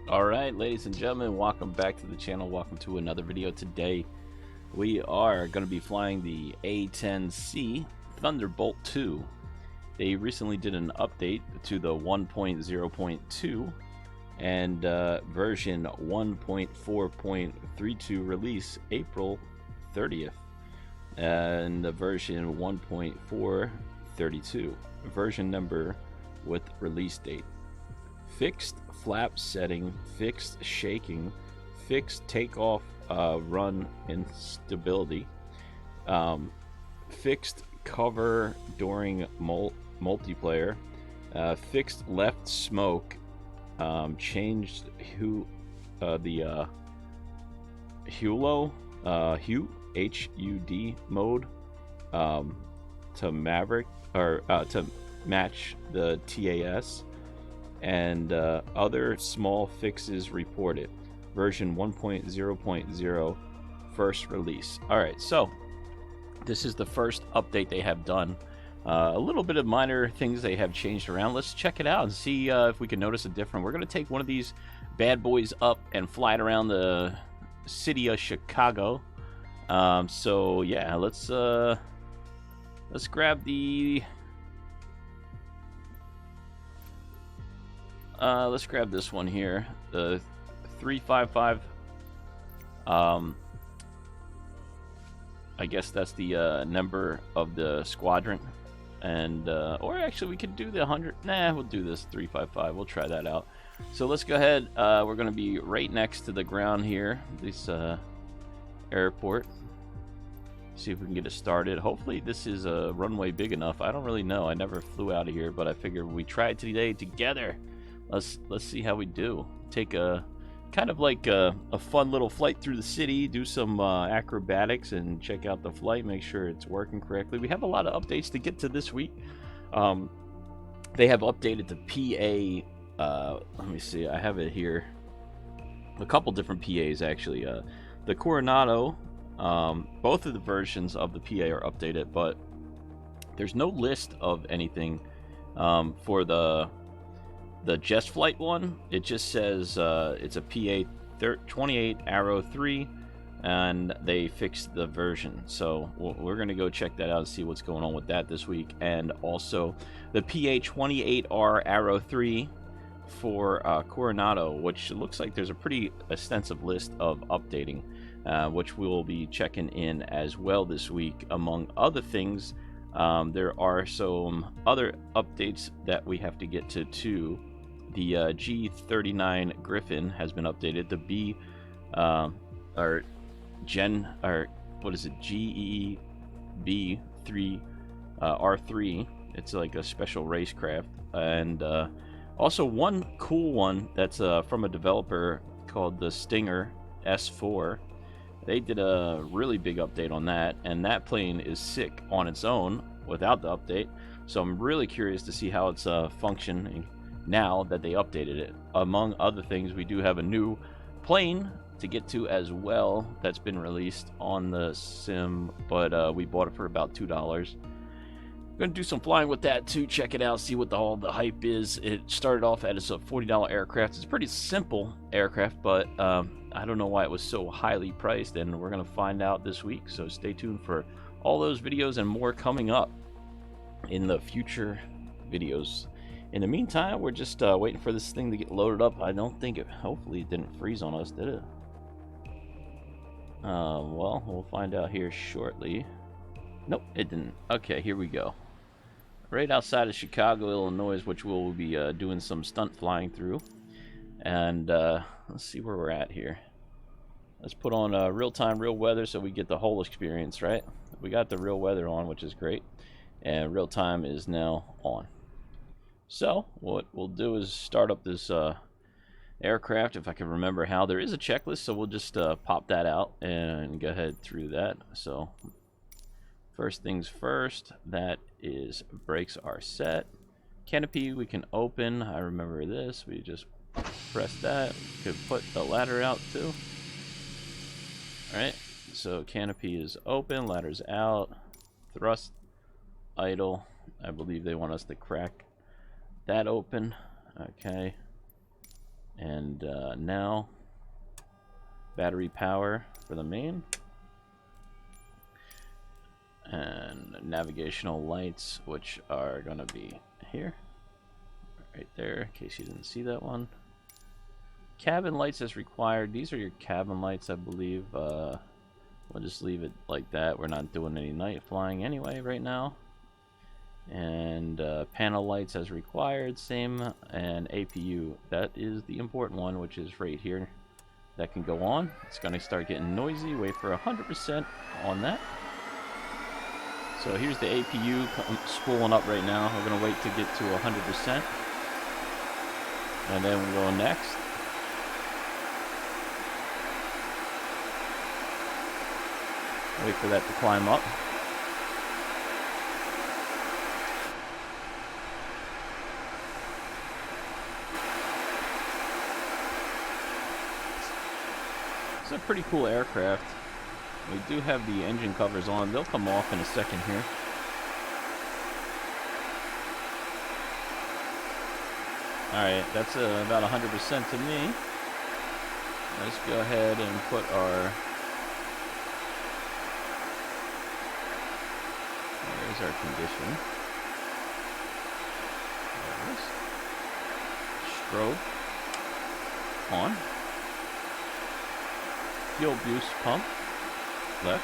Alright, ladies and gentlemen, welcome back to the channel. Welcome to another video. Today we are going to be flying the A10-C Thunderbolt 2. They recently did an update to the 1.0.2 and version 1.4.32 release April 30th, and the version 1.4.32 version number with release date. Fixed flap setting, fixed shaking, fixed takeoff run instability, fixed cover during multiplayer, fixed left smoke, changed the HUD mode to Maverick, or to match the TAS, and other small fixes reported. Version 1.0.0 first release. Alright, so this is the first update they have done. A little bit of minor things they have changed around. Let's check it out and see if we can notice a difference. We're going to take one of these bad boys up and fly it around the city of Chicago. So yeah, let's grab the let's grab this one here, the 355. I guess that's the number of the squadron, and or actually we could do the 100. Nah, we'll do this 355. We'll try that out. So let's go ahead. We're going to be right next to the ground here, this airport. See if we can get it started. Hopefully this is a runway big enough. I don't really know. I never flew out of here, but I figured we try it today together. Let's see how we do. Take a kind of like a fun little flight through the city, do some acrobatics, and check out the flight, make sure it's working correctly. We have a lot of updates to get to this week. They have updated the PA. Let me see, I have it here. A couple different PAs actually. The Coronado, both of the versions of the PA are updated, but there's no list of anything for the Just Flight one. It just says it's a PA 28 Arrow 3, and they fixed the version. So we're going to go check that out and see what's going on with that this week. And also the PA 28R Arrow 3 for Coronado, which looks like there's a pretty extensive list of updating, which we'll be checking in as well this week. Among other things, there are some other updates that we have to get to too. The G39 Griffin has been updated. The B, or Gen, or what is it? GEB 3 R3. It's like a special racecraft, and also one cool one that's from a developer called the Stinger S4. They did a really big update on that, and that plane is sick on its own without the update. So I'm really curious to see how it's functioning now that they updated it. Among other things, we do have a new plane to get to as well that's been released on the sim, but we bought it for about $2. Gonna do some flying with that too, check it out, see what all the hype is. It started off as a $40 aircraft. It's a pretty simple aircraft, but I don't know why it was so highly priced, and we're gonna find out this week. So stay tuned for all those videos and more coming up in the future videos. In the meantime, we're just waiting for this thing to get loaded up. I don't think it, hopefully it didn't freeze on us, did it? Well, we'll find out here shortly. Nope, it didn't. Okay, here we go. Right outside of Chicago, Illinois, which we'll be doing some stunt flying through. And let's see where we're at here. Let's put on real-time, real weather so we get the whole experience, right? We got the real weather on, which is great. And real-time is now on. So what we'll do is start up this aircraft, if I can remember how. There is a checklist, so we'll just pop that out and go ahead through that. So first things first, that is brakes are set. Canopy we can open. I remember this. We just press that. We could put the ladder out too. Alright, so canopy is open, ladder's out, thrust, idle. I believe they want us to crack that open. Okay. And now battery power for the main. And navigational lights, which are going to be here. Right there, in case you didn't see that one. Cabin lights as required. These are your cabin lights, I believe. We'll just leave it like that. We're not doing any night flying anyway right now. And panel lights as required, same. And APU, that is the important one, which is right here. That can go on. It's going to start getting noisy. Wait for 100% on that. So here's the APU spooling up right now. We're going to wait to get to 100%. And then we'll go next. Wait for that to climb up. It's a pretty cool aircraft. We do have the engine covers on. They'll come off in a second here. Alright, that's about 100% to me. Let's go ahead and put our... There's our condition. There it is. Strobe on. Fuel boost pump left.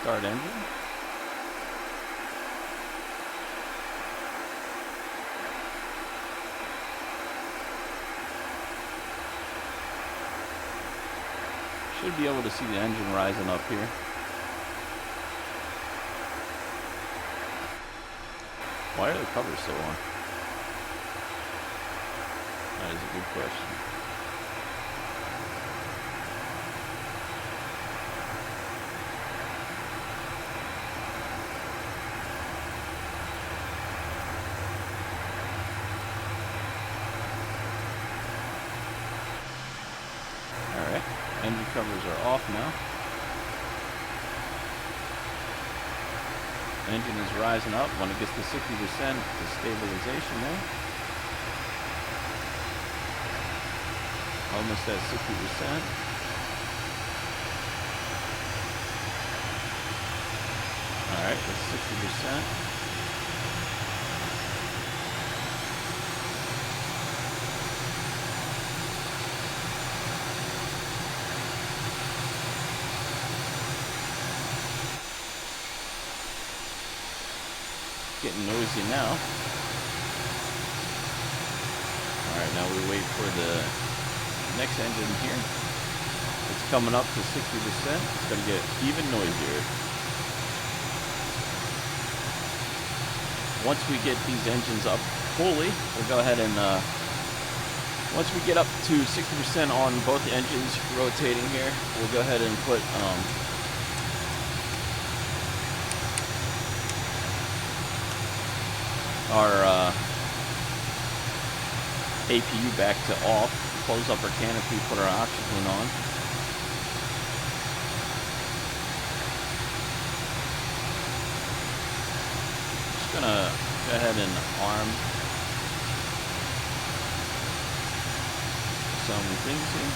Start engine. Should be able to see the engine rising up here. Why are the covers so on? That is a good question. Alright, engine covers are off now. Engine is rising up. When it gets to 60%, the stabilization there. Almost at 60%. Alright, that's 60%. Getting noisy now. Alright, now we wait for the next engine here. It's coming up to 60%. It's going to get even noisier. Once we get these engines up fully, we'll go ahead and once we get up to 60% on both engines rotating here, we'll go ahead and put our APU back to off, close up our canopy, put our oxygen on. Just gonna go ahead and arm some things here.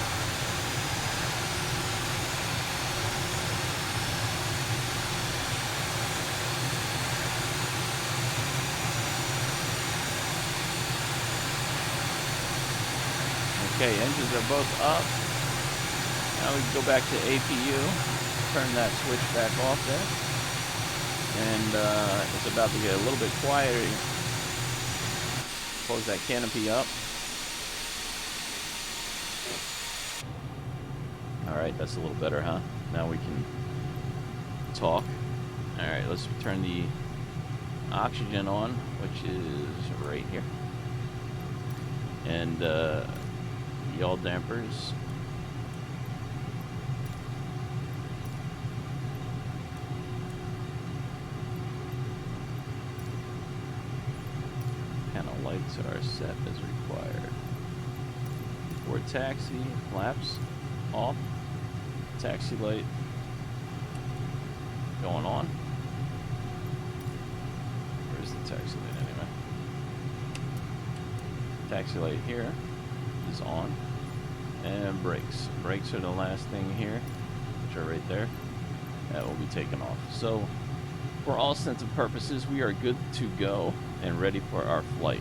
Okay, engines are both up. Now we can go back to APU, turn that switch back off there. And it's about to get a little bit quieter. Close that canopy up. Alright, that's a little better, huh? Now we can talk. Alright, let's turn the oxygen on, which is right here. And yaw dampers. Panel lights are set as required. For taxi, flaps off. Taxi light going on. Where's the taxi light anyway? Taxi light here is on. And brakes. Brakes are the last thing here, which are right there. That will be taken off. So, for all intents and purposes, we are good to go and ready for our flight.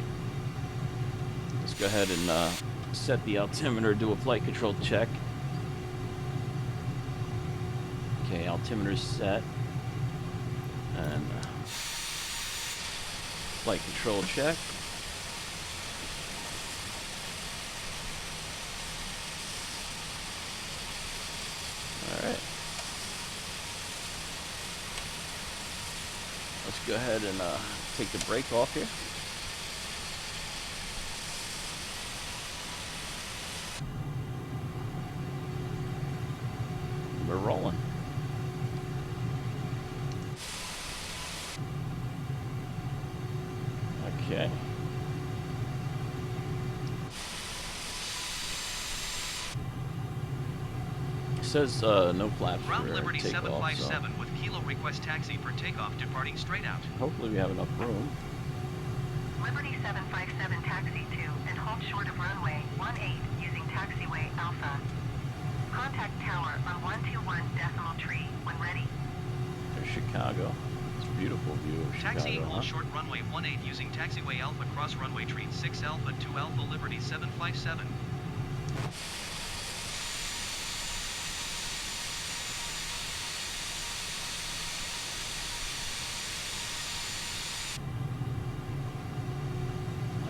Let's go ahead and set the altimeter, do a flight control check. Okay, altimeter's set. And flight control check. Alright. Let's go ahead and take the brake off here. We're rolling. Okay. It says no flaps Ground for Liberty takeoff, 757 so with Kilo request taxi for takeoff departing straight out. hopefully we have enough room. Liberty 757 taxi to and hold short of runway 18 using taxiway Alpha. Contact tower on 121.3 when ready. There's Chicago. It's a beautiful view of Chicago. Taxi, huh? hold short runway 18 using taxiway Alpha cross runway train 6 Alpha 2 Alpha Liberty 757.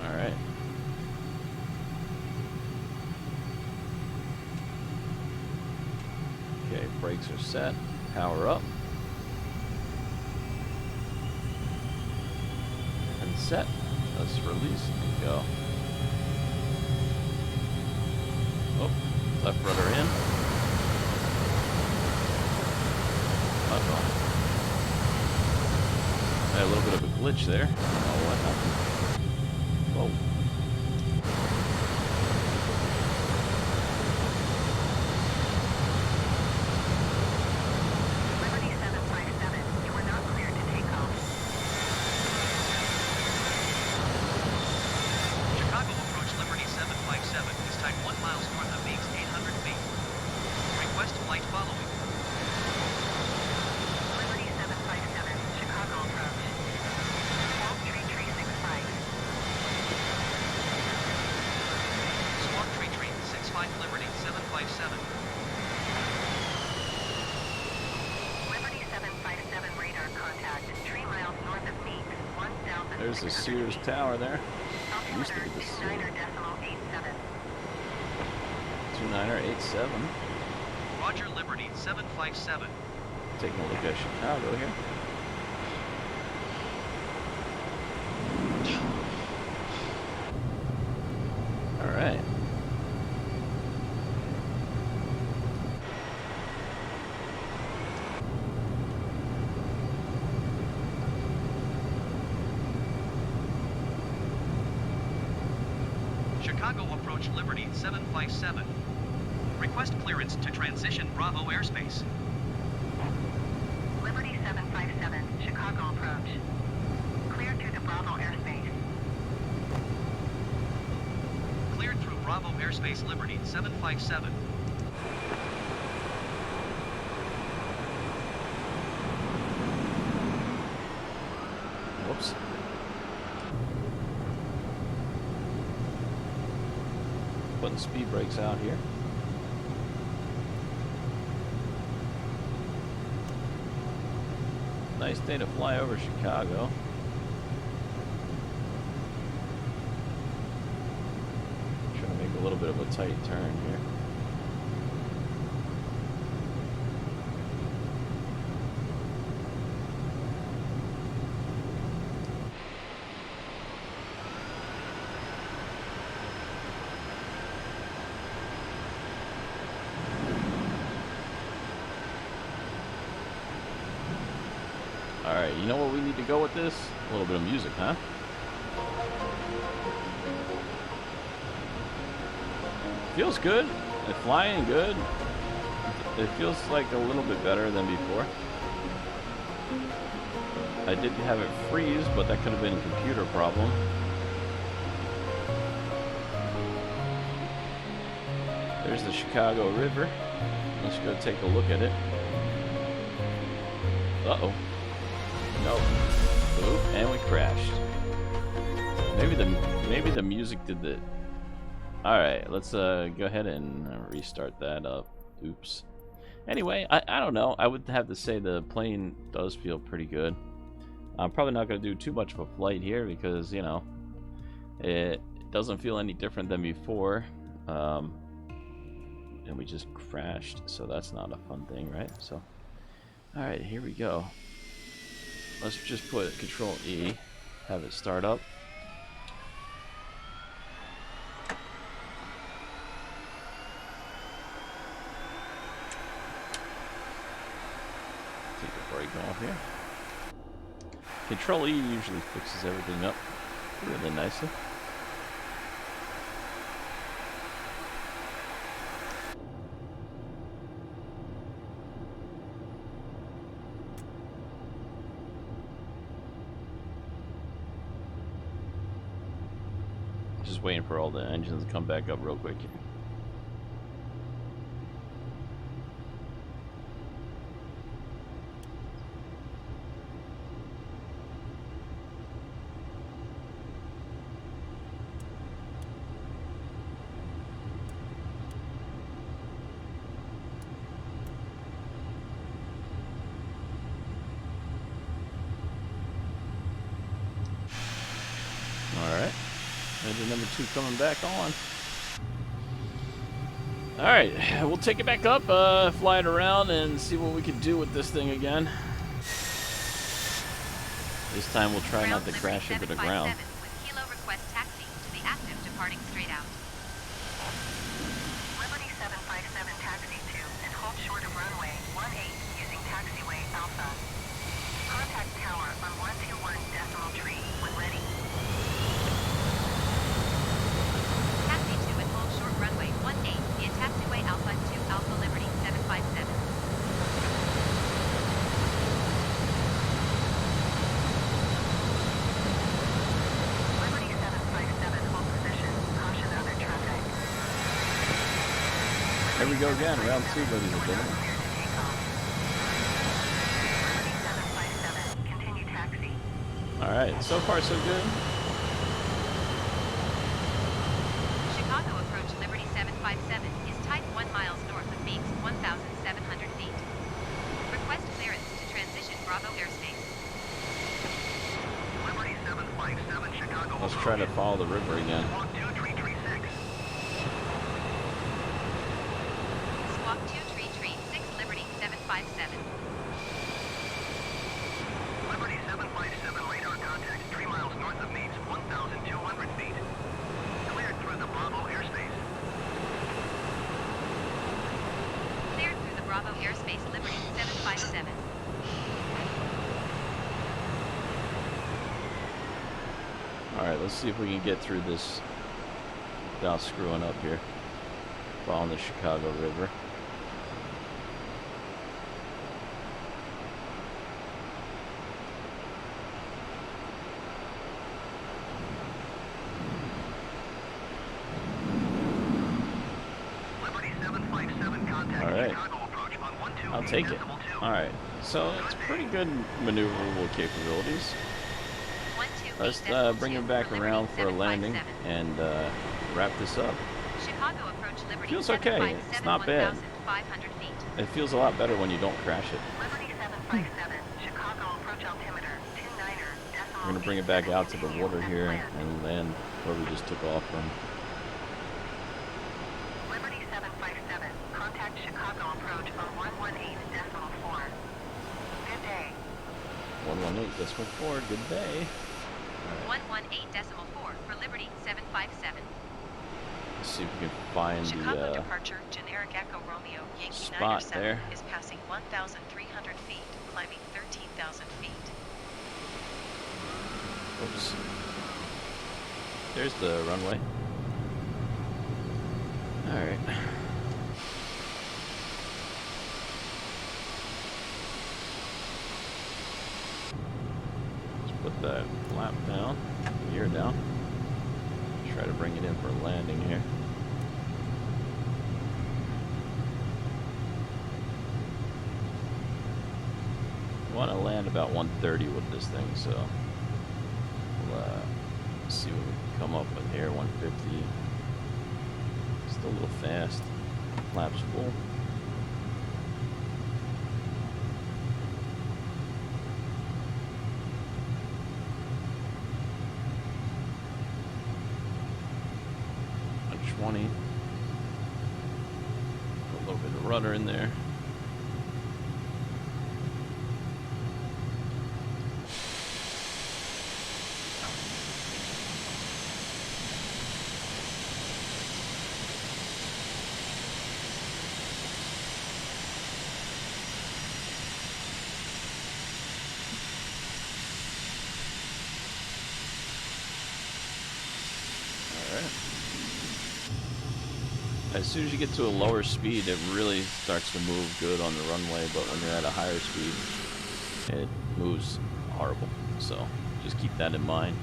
Alright. Okay, brakes are set. Power up. And set. Let's release and go. Oh, left rudder in. Uh-oh. I had a little bit of a glitch there. I don't know what happened. Whoa. Liberty 757, you are not cleared to take off. Chicago approach Liberty 757 is tied 1 mile north of Meigs 800 feet. Request flight following. Liberty 757, Chicago approach. Swamp Tree 365. Swamp Tree train 65 Liberty 757. Liberty 757 radar contact 3 miles north of Meigs 1,600 There's the Sears feet. Tower there. Used to Altimeter be the Sears. 29.87. 2987. Roger Liberty 757. Taking a look at Chicago here. Alright. Chicago approach Liberty 757. Request clearance to transition Bravo airspace. Liberty 757, Chicago approach. Cleared through the Bravo airspace. Cleared through Bravo airspace Liberty 757. Whoops. Putting speed brakes out here. Nice day to fly over Chicago. Trying to make a little bit of a tight turn here. Alright, you know where we need to go with this? A little bit of music, huh? Feels good. It's flying good. It feels like a little bit better than before. I did have it freeze, but that could have been a computer problem. There's the Chicago River. Let's go take a look at it. Uh-oh. Nope. Oop, and we crashed. Maybe the music did the... Alright, let's go ahead and restart that up. Oops. Anyway, I don't know. I would have to say the plane does feel pretty good. I'm probably not going to do too much of a flight here because, you know, it doesn't feel any different than before. And we just crashed, so that's not a fun thing, right? So, alright, here we go. Let's just put Control E, have it start up. Take a break off here. Control E usually fixes everything up really nicely. Just waiting for all the engines to come back up real quick. Alright. Engine number 2 coming back on. Alright, we'll take it back up, fly it around, and see what we can do with this thing again. This time we'll try not to crash into the ground. With Kilo request taxi to the active departing straight out. Liberty 757 taxi 2 and hold short of runway 18 using taxiway Alpha. Contact tower on 121 decimal tree when ready. Taxi 2 and hold short runway 18 via taxiway Alpha 2 Alpha Liberty 757. Liberty 757 hold position. Caution other traffic. Here we go again, round 2, ladies and gentlemen. Clear to take off. Liberty 757, continue taxi. Alright, so far so good. Chicago approach Liberty 757 is type 1 miles north of Meeks, 1,700 feet. Request clearance to transition Bravo airspace. Liberty 757 Chicago. Let's try to follow the river again. Squawk 2336. Squawk 2336 Liberty 757. Liberty 757 radar contact 3 miles north of Meeks, 1,200 feet. Cleared through the Bravo airspace. Cleared through the Bravo airspace Liberty 757. Alright, let's see if we can get through this without screwing up here. Following the Chicago River. Liberty 757 contact All right. Chicago approach on 128 I'll take it. decimal 2. Alright, so it's pretty good maneuverable capabilities. 128 Let's decimal bring 2 him back for Liberty around for a landing 757. and wrap this up. Chicago approach Liberty Feels okay. 757, It's not bad. 1,500 feet. It feels a lot better when you don't crash it. Liberty 757, Chicago approach altimeter 29er decimal. We're gonna bring it back out to the water here and land where we just took off from. Liberty 757, contact Chicago approach on 118 decimal 4. Good day. 118.4, good day. 118.4 for Liberty 757. Let's see if we can find Chicago the departure, generic Echo Romeo, Yankee spot 97 there. is passing 1,300 feet, climbing 13,000 feet. Oops. There's the runway. Alright. Put that flap down, gear down. Try to bring it in for a landing here. I want to land about 130 with this thing, so we'll see what we can come up with here. 150. Still a little fast. Flaps full. Put a little bit of rudder in there. As soon as you get to a lower speed, it really starts to move good on the runway, but when you're at a higher speed, it moves horrible. So just keep that in mind.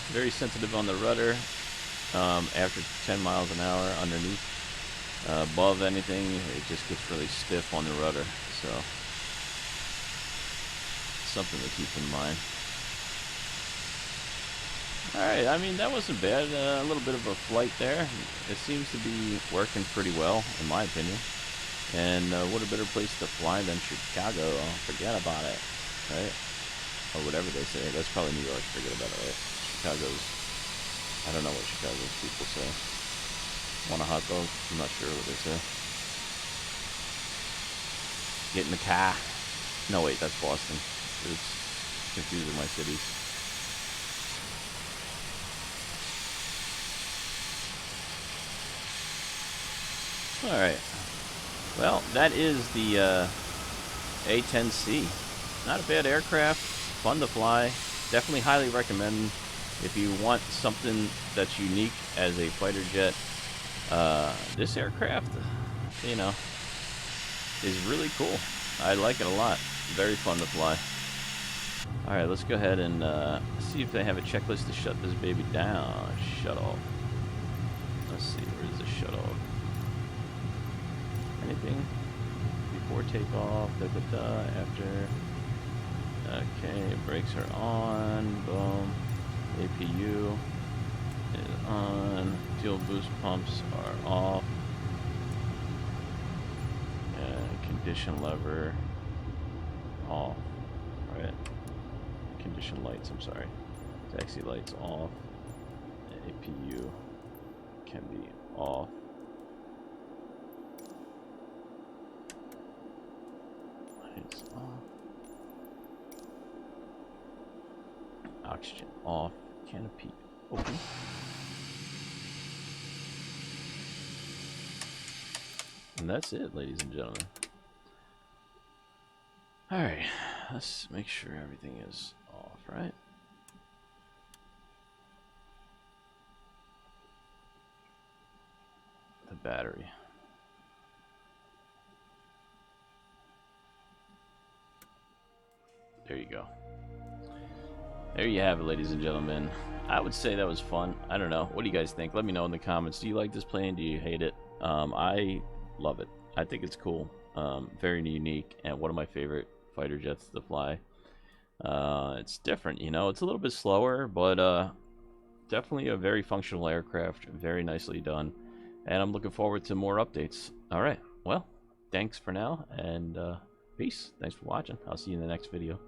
Very sensitive on the rudder. After 10 miles an hour underneath, above anything, it just gets really stiff on the rudder. So something to keep in mind. Alright, I mean, that wasn't bad. A little bit of a flight there. It seems to be working pretty well, in my opinion. And what a better place to fly than Chicago. Forget about it, right? Or whatever they say. That's probably New York. Forget about it, right? Chicago's... I don't know what Chicago's people say. Want a hot dog? I'm not sure what they say. Get in the car. No, wait, that's Boston. It's confusing my cities. Alright, well, that is the A10-C. Not a bad aircraft, fun to fly. Definitely highly recommend if you want something that's unique as a fighter jet. This aircraft, you know, is really cool. I like it a lot. Very fun to fly. Alright, let's go ahead and see if they have a checklist to shut this baby down. Shut off. Let's see, where's the shut off? Anything before takeoff, after. Okay, brakes are on, boom. APU is on, fuel boost pumps are off. Condition lever off. Alright. Condition lights, I'm sorry. Taxi lights off. APU can be off. Lights off. Oxygen off. Canopy open. And that's it, ladies and gentlemen. Alright, let's make sure everything is off, right? The battery. There you go. There you have it, ladies and gentlemen. I would say that was fun. I don't know. What do you guys think? Let me know in the comments. Do you like this plane? Do you hate it? I love it. I think it's cool. Very unique and one of my favorite fighter jets to fly. It's different, you know. It's a little bit slower, but definitely a very functional aircraft. Very nicely done. And I'm looking forward to more updates. All right. Well, thanks for now, and peace. Thanks for watching. I'll see you in the next video.